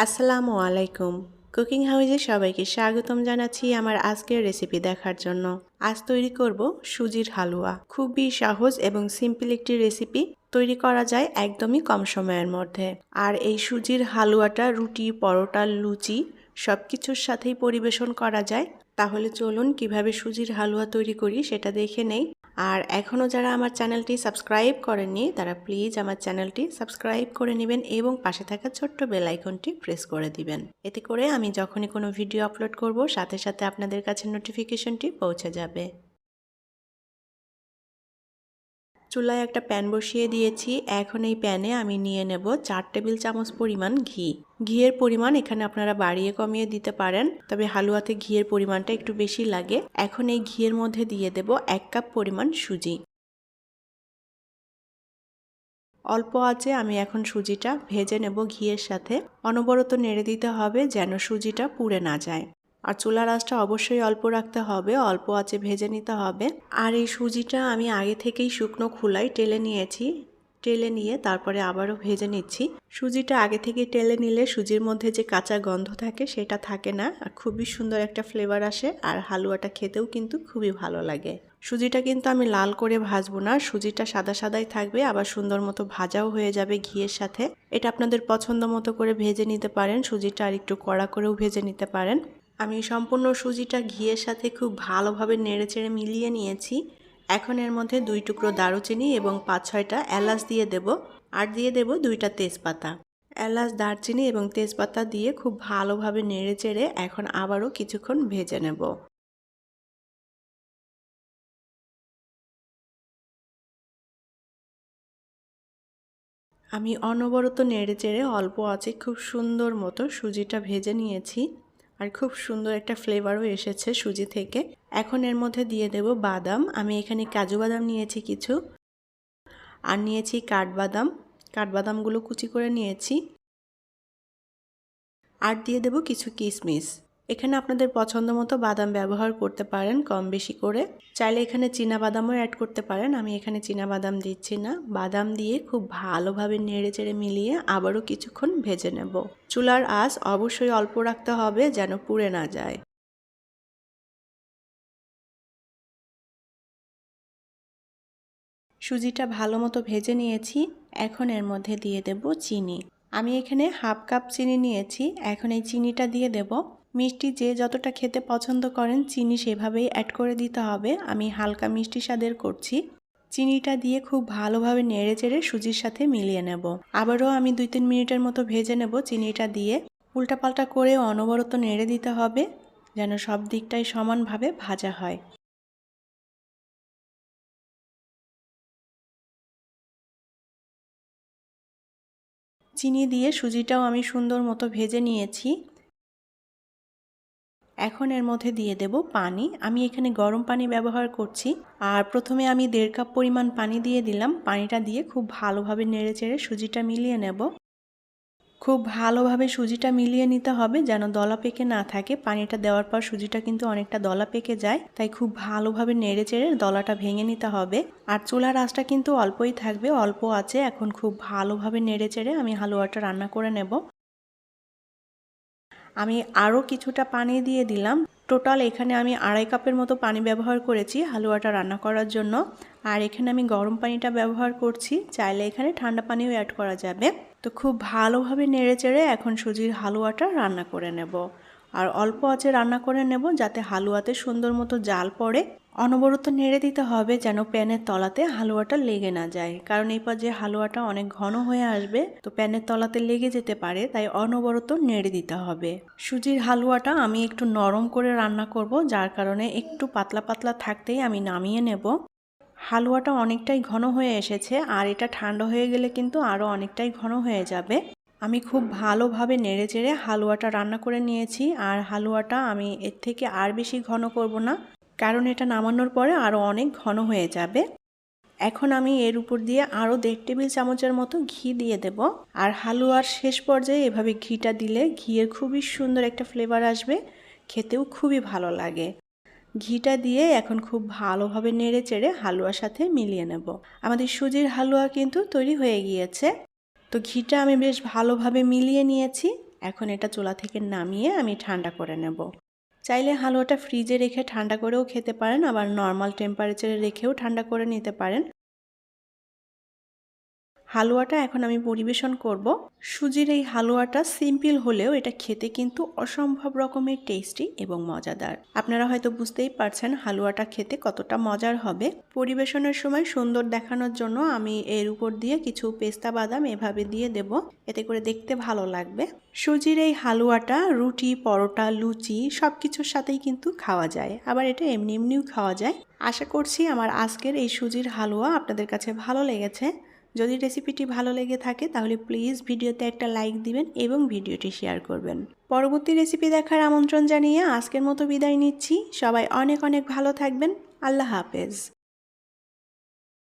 আসসালামু আলাইকুম। কুকিং হাউসে সবাইকে স্বাগতম জানাচ্ছি আমার আজকের রেসিপি দেখার জন্য। আজ তৈরি করব সুজির হালুয়া। খুবই সহজ এবং সিম্পল একটি রেসিপি, তৈরি করা যায় একদমই কম সময়ের মধ্যে। আর এই সুজির হালুয়াটা রুটি, পরোটা, লুচি সবকিছুর সাথেই পরিবেশন করা যায়। তাহলে চলুন কিভাবে সুজির হালুয়া তৈরি করি সেটা দেখে নেই। আর এখনও যারা আমার চ্যানেলটি সাবস্ক্রাইব করেননি তারা প্লিজ আমার চ্যানেলটি সাবস্ক্রাইব করে নেবেন এবং পাশে থাকা ছোট্ট বেল আইকনটি প্রেস করে দিবেন। এতে করে আমি যখনই কোনো ভিডিও আপলোড করব সাথে সাথে আপনাদের কাছে নোটিফিকেশনটি পৌঁছে যাবে। চুলায় একটা প্যান বসিয়ে দিয়েছি। এখন এই প্যানে আমি নিয়ে নেব 4 টেবিল চামচ পরিমাণ ঘি। ঘিয়ের পরিমাণ এখানে আপনারা বাড়িয়ে কমিয়ে দিতে পারেন, তবে হালুয়াতে ঘিয়ের পরিমাণটা একটু বেশি লাগে। এখন এই ঘিয়ের মধ্যে দিয়ে দেব 1 কাপ পরিমাণ সুজি। অল্প আঁচে আমি এখন সুজিটা ভেজে নেব ঘিয়ের সাথে। অনবরত নেড়ে দিতে হবে যেন সুজিটা পুড়ে না যায়। আর চুলার আঁচটা অবশ্যই অল্প রাখতে হবে, অল্প আঁচে ভেজে নিতে হবে। আর এই সুজিটা আমি আগে থেকেই শুকনো খোলায় টেলে নিয়েছি। টেলে নিয়ে তারপরে আবারও ভেজে নিচ্ছি। সুজিটা আগে থেকে টেলে নিলে সুজির মধ্যে যে কাঁচা গন্ধ থাকে সেটা থাকে না, আর খুবই সুন্দর একটা ফ্লেভার আসে। আর হালুয়াটা খেতেও কিন্তু খুবই ভালো লাগে। সুজিটা কিন্তু আমি লাল করে ভাজবো না, সুজিটা সাদা সাদাই থাকবে, আবার সুন্দর মতো ভাজাও হয়ে যাবে ঘিয়ের সাথে। এটা আপনাদের পছন্দ মতো করে ভেজে নিতে পারেন, সুজিটা আর একটু কড়া করেও ভেজে নিতে পারেন। আমি সম্পূর্ণ সুজিটা ঘিয়ের সাথে খুব ভালোভাবে নেড়েচেড়ে মিলিয়ে নিয়েছি। এখন এর মধ্যে 2 টুকরো দারুচিনি এবং 5-6টা এলাচ দিয়ে দেব, আর দিয়ে দেব 2টা তেজপাতা। এলাচ, দারচিনি এবং তেজপাতা দিয়ে খুব ভালোভাবে নেড়েচেড়ে এখন আবারও কিছুক্ষণ ভেজে নেব। আমি অনবরত নেড়েচেড়ে অল্প আঁচে খুব সুন্দর মতো সুজিটা ভেজে নিয়েছি, আর খুব সুন্দর একটা ফ্লেভারও এসেছে সুজি থেকে। এখন এর মধ্যে দিয়ে দেব বাদাম। আমি এখানে কাজু বাদাম নিয়েছি কিছু, আর নিয়েছি কাঠবাদাম। কাঠবাদামগুলো কুচি করে নিয়েছি। আর দিয়ে দেব কিছু কিশমিশ। এখানে আপনাদের পছন্দ মতো বাদাম ব্যবহার করতে পারেন কম বেশি করে। চাইলে এখানে চীনা বাদামও অ্যাড করতে পারেন, আমি এখানে চীনা বাদাম দিচ্ছি না। বাদাম দিয়ে খুব ভালোভাবে নেড়েচেড়ে মিলিয়ে আবারও কিছুক্ষণ ভেজে নেব। চুলার আঁচ অবশ্যই অল্প রাখতে হবে যেন পুড়ে না যায়। সুজিটা ভালো মতো ভেজে নিয়েছি। এখন এর মধ্যে দিয়ে দেব চিনি। আমি এখানে 1/2 কাপ চিনি নিয়েছি। এখন এই চিনিটা দিয়ে দেব। মিষ্টি যে যতটা খেতে পছন্দ করেন চিনি সেভাবেই অ্যাড করে দিতে হবে। আমি হালকা মিষ্টি স্বাদের করছি। চিনিটা দিয়ে খুব ভালোভাবে নেড়েচেড়ে সুজির সাথে মিলিয়ে নেব। আবারও আমি 2-3 মিনিটের মতো ভেজে নেব চিনিটা দিয়ে। উল্টাপাল্টা করে অনবরত নেড়ে দিতে হবে যেন সব দিকটাই সমানভাবে ভাজা হয়। চিনি দিয়ে সুজিটাও আমি সুন্দর মতো ভেজে নিয়েছি। এখন এর মধ্যে দিয়ে দেব পানি। আমি এখানে গরম পানি ব্যবহার করছি। আর প্রথমে আমি 1.5 কাপ পরিমাণ পানি দিয়ে দিলাম। পানিটা দিয়ে খুব ভালোভাবে নেড়েচেড়ে সুজিটা মিলিয়ে নেব। খুব ভালোভাবে সুজিটা মিলিয়ে নিতে হবে যেন দলা পেকে না থাকে। পানিটা দেওয়ার পর সুজিটা কিন্তু অনেকটা দলা পেকে যায়, তাই খুব ভালোভাবে নেড়েচেড়ে দলাটা ভেঙে নিতে হবে। আর চুলার আঁচটা কিন্তু অল্পই থাকবে, অল্প আছে। এখন খুব ভালোভাবে নেড়েচেড়ে আমি হালুয়াটা রান্না করে নেব। আমি আরও কিছুটা পানি দিয়ে দিলাম। টোটাল এখানে আমি 2.5 কাপের মতো পানি ব্যবহার করেছি হালুয়াটা রান্না করার জন্য। আর এখানে আমি গরম পানিটা ব্যবহার করছি, চাইলে এখানে ঠান্ডা পানিও অ্যাড করা যাবে। তো খুব ভালোভাবে নেড়েচেড়ে এখন সুজির হালুয়াটা রান্না করে নেব। আর অল্প আঁচে রান্না করে নেব যাতে হালুয়াতে সুন্দর মতো জাল পড়ে। অনবরত নেড়ে দিতে হবে যেন প্যানের তলাতে হালুয়াটা লেগে না যায়, কারণ এই পর্যায়ে হালুয়াটা অনেক ঘন হয়ে আসবে, তো প্যানের তলাতে লেগে যেতে পারে, তাই অনবরত নেড়ে দিতে হবে। সুজির হালুয়াটা আমি একটু নরম করে রান্না করব, যার কারণে একটু পাতলা পাতলা থাকতেই আমি নামিয়ে নেব। হালুয়াটা অনেকটাই ঘন হয়ে এসেছে, আর এটা ঠান্ডা হয়ে গেলে কিন্তু আরও অনেকটাই ঘন হয়ে যাবে। আমি খুব ভালোভাবে নেড়েচেড়ে হালুয়াটা রান্না করে নিয়েছি। আর হালুয়াটা আমি এর থেকে আর বেশি ঘন করব না, কারণ এটা নামানোর পরে আরও অনেক ঘন হয়ে যাবে। এখন আমি এর উপর দিয়ে আরও 1.5 টেবিল চামচের মতো ঘি দিয়ে দেব। আর হালুয়ার শেষ পর্যায়ে এভাবে ঘিটা দিলে ঘিয়ের খুবই সুন্দর একটা ফ্লেভার আসবে, খেতেও খুবই ভালো লাগে। ঘিটা দিয়ে এখন খুব ভালোভাবে নেড়েচেড়ে হালুয়ার সাথে মিলিয়ে নেব। আমাদের সুজির হালুয়া কিন্তু তৈরি হয়ে গিয়েছে। তো ঘিটা আমি বেশ ভালোভাবে মিলিয়ে নিয়েছি। এখন এটা চুলা থেকে নামিয়ে আমি ঠান্ডা করে নেব। চাইলে হালুয়াটা ফ্রিজে রেখে ঠান্ডা করেও খেতে পারেন, আবার নর্মাল টেম্পারেচারে রেখেও ঠান্ডা করে নিতে পারেন। হালুয়াটা এখন আমি পরিবেশন করব। সুজির এই হালুয়াটা সিম্পল হলেও এটা খেতে কিন্তু অসম্ভব রকমের টেস্টি এবং মজাদার। আপনারা হয়তো বুঝতেই পারছেন হালুয়াটা খেতে কতটা মজার হবে। পরিবেশনের সময় সুন্দর দেখানোর জন্য আমি এর উপর দিয়ে কিছু পেস্তা বাদাম এভাবে দিয়ে দেব, এতে করে দেখতে ভালো লাগবে। সুজির এই হালুয়াটা রুটি, পরোটা, লুচি সব কিছুর সাথেই কিন্তু খাওয়া যায়, আবার এটা এমনি এমনিও খাওয়া যায়। আশা করছি আমার আজকের এই সুজির হালুয়া আপনাদের কাছে ভালো লেগেছে। যদি রেসিপিটি ভালো লেগে থাকে তাহলে প্লিজ ভিডিওতে একটা লাইক দিবেন এবং ভিডিওটি শেয়ার করবেন। পরবর্তী রেসিপি দেখার আমন্ত্রণ জানিয়ে আজকের মতো বিদায় নিচ্ছি। সবাই অনেক অনেক ভালো থাকবেন। আল্লাহ হাফেজ।